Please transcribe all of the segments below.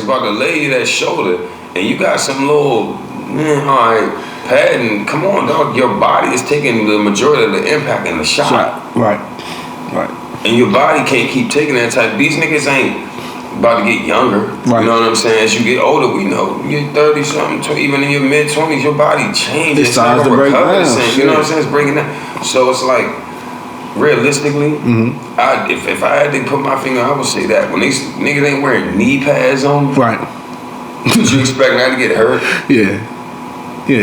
about to lay you that shoulder, and you got some little, alright, padding. Come on, dog. Your body is taking the majority of the impact in the shot. Right. And your body can't keep taking that type. These niggas ain't about to get younger. Right. You know what I'm saying? As you get older, we know you get 30-something, even in your mid-20s, your body changes. It's not gonna recover the same. You know what I'm saying? It's breaking down. So it's like, realistically, if I had to put my finger, I would say that when these niggas ain't wearing knee pads on, right? Would you expect not to get hurt? Yeah.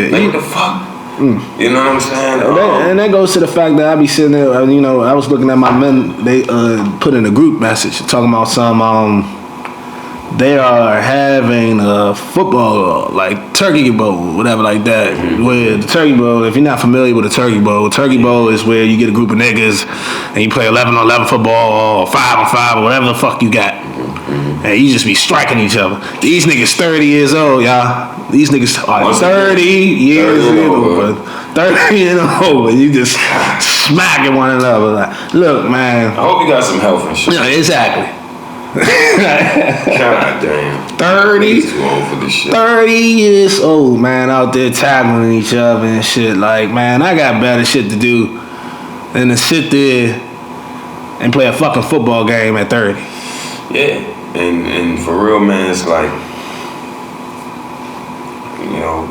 Like, what the fuck? You know what I'm saying? And that goes to the fact that I be sitting there. I was looking at my men. They put in a group message talking about some. They are having a football, like Turkey Bowl, whatever like that. Where the Turkey Bowl, if you're not familiar with the Turkey Bowl is where you get a group of niggas and you play 11-on-11 football or 5-on-5 or whatever the fuck you got. And you just be striking each other. These niggas 30 years old, y'all. These niggas are 30 years old. 30 and over. You just smacking one another. Like, look, man. I hope you got some health insurance. Yeah, exactly. God damn. 30 too old for this shit. 30 years old, man, out there tackling each other and shit. Like, man, I got better shit to do than to sit there and play a fucking football game at 30. Yeah, and for real, man, it's like,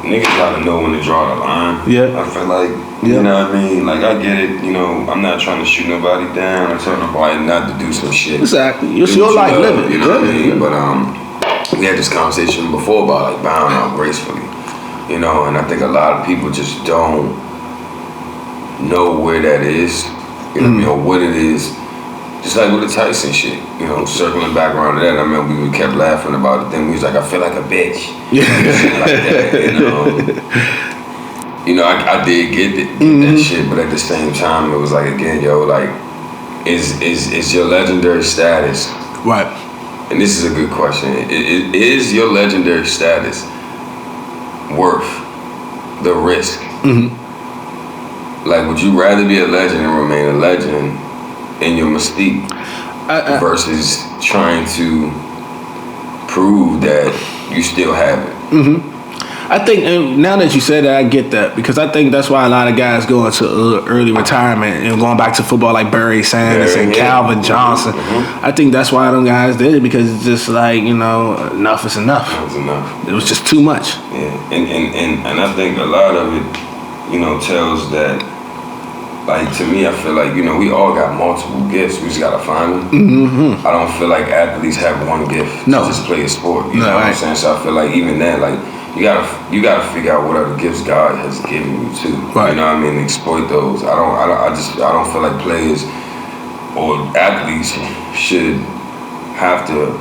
niggas gotta know when to draw the line. Yeah. I feel like, you know what I mean? Like, I get it, I'm not trying to shoot nobody down or tell nobody not to do some shit. Exactly. It's your life, live it. You know what I mean? But we had this conversation before about, like, bowing out gracefully. And I think a lot of people just don't know where that is, what it is. Just like with the Tyson shit, circling back around to that, I remember we kept laughing about it. Then we was like, I feel like a bitch. Shit like that, I did get that shit, but at the same time, it was like, again, is your legendary status, right? And this is a good question. Is your legendary status worth the risk? Like, would you rather be a legend and remain a legend in your mystique versus trying to prove that you still have it? I think, and now that you said that, I get that, because I think that's why a lot of guys go into early retirement and going back to football, like Barry Sanders and Calvin Johnson. I think that's why them guys did it, because it's just like, enough is enough. It was enough. It was just too much. Yeah, and I think a lot of it, tells that. Like, to me, I feel like, we all got multiple gifts. We just got to find them. I don't feel like athletes have one gift to just play a sport. You know what I'm saying? So I feel like even that, like, you gotta figure out what other gifts God has given you too. Right. You know what I mean? Exploit those. I don't feel like players or athletes should have to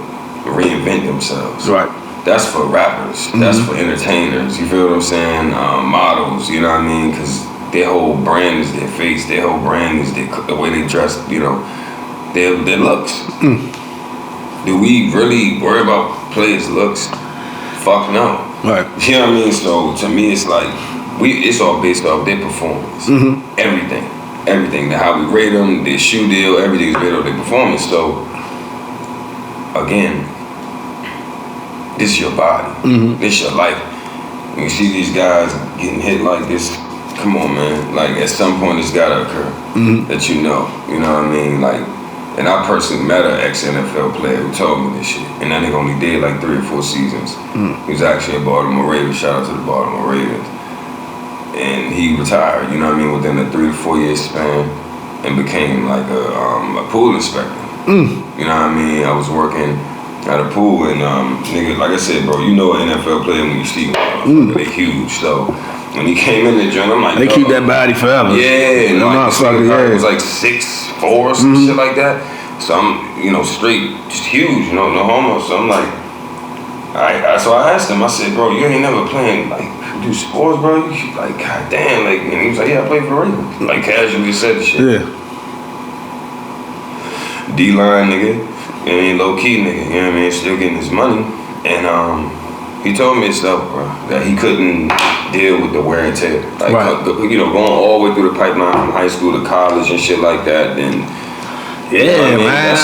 reinvent themselves. Right. That's for rappers. That's for entertainers. You feel what I'm saying? Models. You know what I mean? Because their whole brand is their face. Their whole brand is the way they dress. Their looks. Do we really worry about players' looks? Fuck no. Right. You know what I mean? So to me, it's like it's all based off their performance. Everything. How we rate them, their shoe deal, everything is based off their performance. So again, this is your body. This is your life. When you see these guys getting hit like this, come on, man. Like, at some point, it's gotta occur that you know what I mean? Like, and I personally met an ex-NFL player who told me this shit, and that nigga only did like 3 or 4 seasons. He was actually a Baltimore Ravens. Shout out to the Baltimore Ravens. And he retired, within a 3 to 4 year span, and became like a pool inspector. You know what I mean? I was working at a pool, and nigga, like I said, bro, an NFL player when you see them, they huge. So when he came in the joint, I'm like, they keep that body forever. Yeah, and it was like 6'4" or some shit like that. So I'm, straight, just huge, no homo. So I'm like, so I asked him, I said, bro, you ain't never playing, like, do sports, bro? You, like, goddamn, like, and he was like, yeah, I played for the Ravens. Like, casually said the shit. Yeah. D-line nigga, low-key nigga, you know what I mean? Still getting his money. And he told me himself, bro, that he couldn't deal with the wear and tear. Like, going all the way through the pipeline from high school to college and shit like that, then... Yeah, man.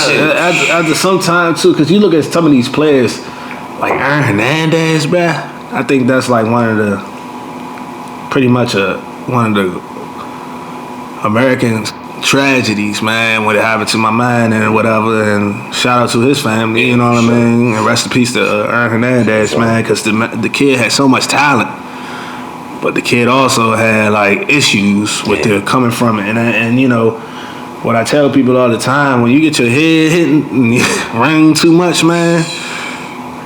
After some time, too, because you look at some of these players, like Aaron Hernandez, bruh. I think that's like one of the American tragedies, man, when it happened to my man and whatever. And shout out to his family, you know what I mean? And rest in peace to Aaron Hernandez, man, because the kid had so much talent. But the kid also had like issues with the coming from it. And you know, what I tell people all the time, when you get your head hitting and you ring too much, man,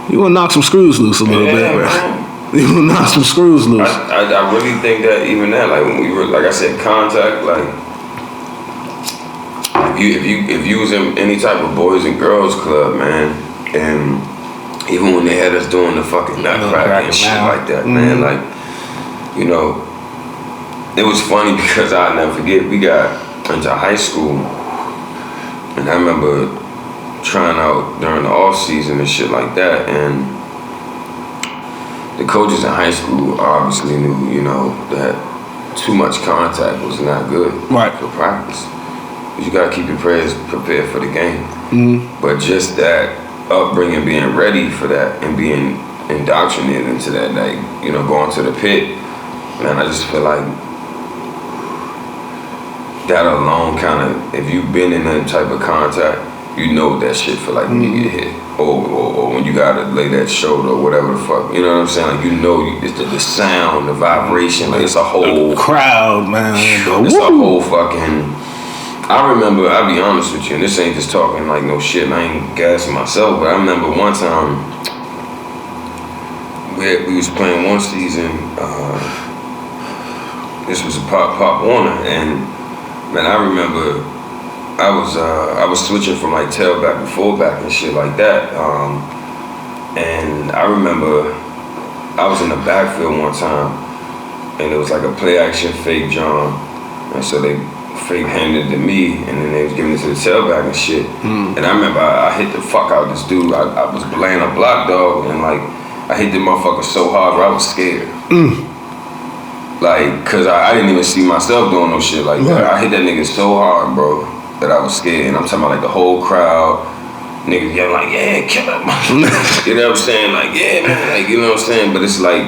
you gonna knock some screws loose a little bit, bro. You gonna knock some screws loose. I really think that even that, like when we were, like I said, contact, like if you was in any type of boys and girls club, man, and even when they had us doing the fucking nutcracker and shit like that, man, like, you know, it was funny because I'll never forget, we got into high school, and I remember trying out during the off season and shit like that, and the coaches in high school obviously knew, you know, that too much contact was not good for practice. You gotta keep your players prepared for the game. But just that upbringing, being ready for that, and being indoctrinated into that, like, you know, going to the pit, man, I just feel like that alone kind of, if you've been in that type of contact, you know what that shit feel like when you get hit. Or when you gotta lay that shoulder or whatever the fuck, you know what I'm saying? Like, you know, it's the sound, the vibration, like it's a whole crowd, man. It's a whole fucking. I remember, I'll be honest with you, and this ain't just talking like no shit, and I ain't gassing myself, but I remember one time we was playing one season. This was a Pop Warner, and man, I remember I was switching from like tailback to fullback and shit like that. And I remember I was in the backfield one time, and it was like a play action fake John, and so they fake handed it to me, and then they was giving it to the tailback and shit. And I remember I hit the fuck out this dude. I was laying a block dog, and like I hit the motherfucker so hard where I was scared. Like, cause I didn't even see myself doing no shit like that. I hit that nigga so hard, bro, that I was scared. And I'm talking about like the whole crowd, niggas yelling like, yeah, kill him. You know what I'm saying? Like, yeah, man, like, you know what I'm saying? But it's like,